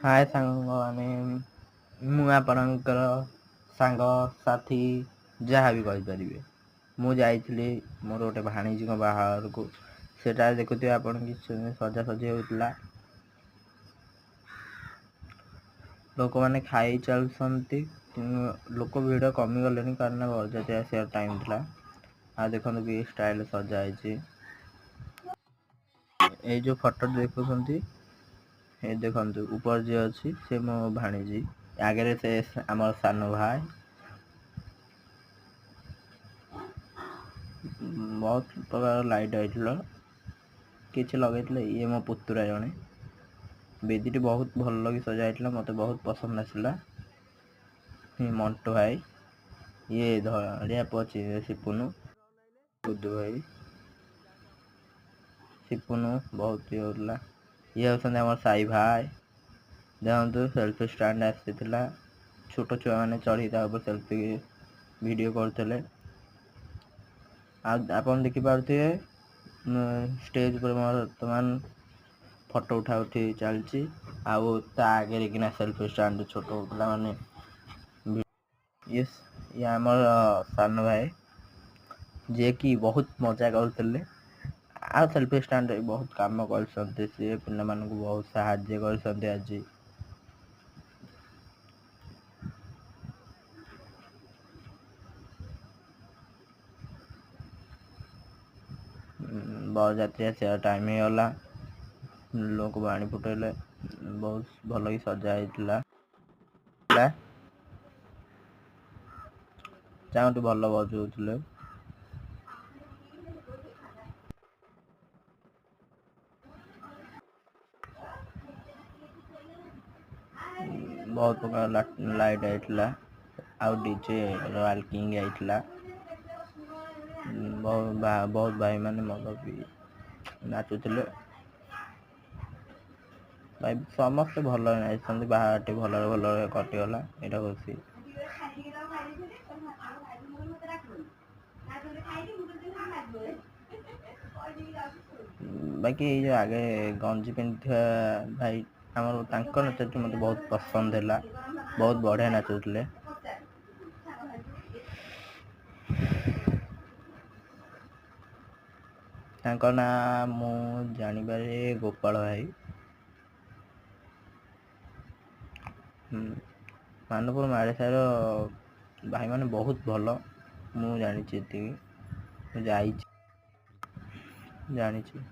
हाय साଙ୍ଗମାନେ ମୁଁ ଆପଣଙ୍କର ସାଙ୍ଗସାଥି ଯାହା ବି କହିପାରିବେ। ମୁଁ ଯାଇଥିଲି ମୋର ଗୋଟେ ଭାଣିଜୀଙ୍କ ବାହାଘରକୁ। ସେଟା ଦେଖୁଥିବେ ଆପଣ କିଛି ସଜାସଜି ହେଉଥିଲା। ଲୋକମାନେ ଖାଇ ଚାଲୁଛନ୍ତି। ଲୋକ ଭିଡ଼ କମିଗଲେଣି କାରଣ ବରଯାତ୍ରୀ ଆସିବାର ଟାଇମ୍ ଥିଲା। ଆଉ ଦେଖନ୍ତୁ କି ଷ୍ଟାଇଲ୍ ସଜା ହେଇଛି। ଏଇ ଯୋଉ ଫଟୋ ଦେଖୁଛନ୍ତି ଏ ଦେଖନ୍ତୁ ଉପରେ ଯିଏ ଅଛି ସେ ମୋ ଭାଣିଜୀ, ଆଗରେ ସେ ଆମର ସାନ ଭାଇ। ବହୁତ ପ୍ରକାର ଲାଇଟ୍ ଆଇଥିଲା, କିଛି ଲଗେଇଥିଲେ। ଇଏ ମୋ ପୁତୁରା ଜଣେ। ବେଦୀଟି ବହୁତ ଭଲ କି ସଜା ହେଇଥିଲା, ମୋତେ ବହୁତ ପସନ୍ଦ ଆସିଲା। ମଣ୍ଟୁ ଭାଇ, ଇଏ ଧଳିଆ ପୁଅ ସିପୁନୁ, ବୁଧୁ ଭାଇ, ସିପୁନୁ ବହୁତ ଇଏ ହଉଥିଲା। ଇଏ ହେଉଛନ୍ତି ଆମର ସାଇ ଭାଇ। ଦେଖନ୍ତୁ ସେଲ୍ଫି ଷ୍ଟାଣ୍ଡ ଆସିଥିଲା, ଛୋଟ ଛୁଆମାନେ ଚଢ଼ି ତା ଉପରେ ସେଲ୍ଫି ଭିଡ଼ିଓ କରୁଥିଲେ। ଆଉ ଆପଣ ଦେଖିପାରୁଥିବେ ଷ୍ଟେଜ୍ ଉପରେ ବର୍ତ୍ତମାନ ଫଟୋ ଉଠା ଉଠି ଚାଲିଛି। ଆଉ ତା ଆଗରେ କିନା ସେଲ୍ଫି ଷ୍ଟାଣ୍ଡ ଛୋଟ ପିଲାମାନେ। ଇଏ ଆମର ସାନ ଭାଇ, ଯିଏକି ବହୁତ ମଜା କରୁଥିଲେ। ଆଉ ସେଲ୍ଫି ଷ୍ଟାଣ୍ଡରେ ବହୁତ କାମ କରିଛନ୍ତି। ସିଏ ପିଲାମାନଙ୍କୁ ବହୁତ ସାହାଯ୍ୟ କରିଛନ୍ତି ଆଜି। ବରଯାତ୍ରୀ ଆସିବା ଟାଇମ୍ ହେଇଗଲା, ଲୋକ ବାଣି ଫୁଟେଇଲେ। ବହୁତ ଭଲ କି ସଜା ହେଇଥିଲା। ଚାଉଁଟି ଭଲ ବଜଉଥିଲେ। ବହୁତ ପ୍ରକାର ଲାଇଟ୍ ଆଇଥିଲା। ଆଉ ଡିଜେ ରୟାଲ କିଙ୍ଗ ଆଇଥିଲା। ବହୁତ ଭାଇମାନେ ମଦ ପିଇ ନାଚୁଥିଲେ। ଭାଇ ସମସ୍ତେ ଭଲରେ ନାଚିଛନ୍ତି। ବାହାଘରଟି ଭଲରେ କଟିଗଲା। ଏଇଟା ଖୁସି। ବାକି ଏଇ ଯୋଉ ଆଗେ ଗଞ୍ଜି ପିନ୍ଧିଥିବା ଭାଇ ଆମର, ତାଙ୍କ ନୃତ୍ୟଟି ମୋତେ ବହୁତ ପସନ୍ଦ ହେଲା। ବହୁତ ବଢ଼ିଆ ନାଚୁଥିଲେ। ତାଙ୍କ ନାଁ ମୁଁ ଜାଣିବାରେ ଗୋପାଳ ଭାଇ। ମାନପୁର ମାଳିସାହିର ଭାଇମାନେ ବହୁତ ଭଲ। ମୁଁ ଜାଣିଛି ଏତିକି, ମୁଁ ଯାଇଛି, ଜାଣିଛି।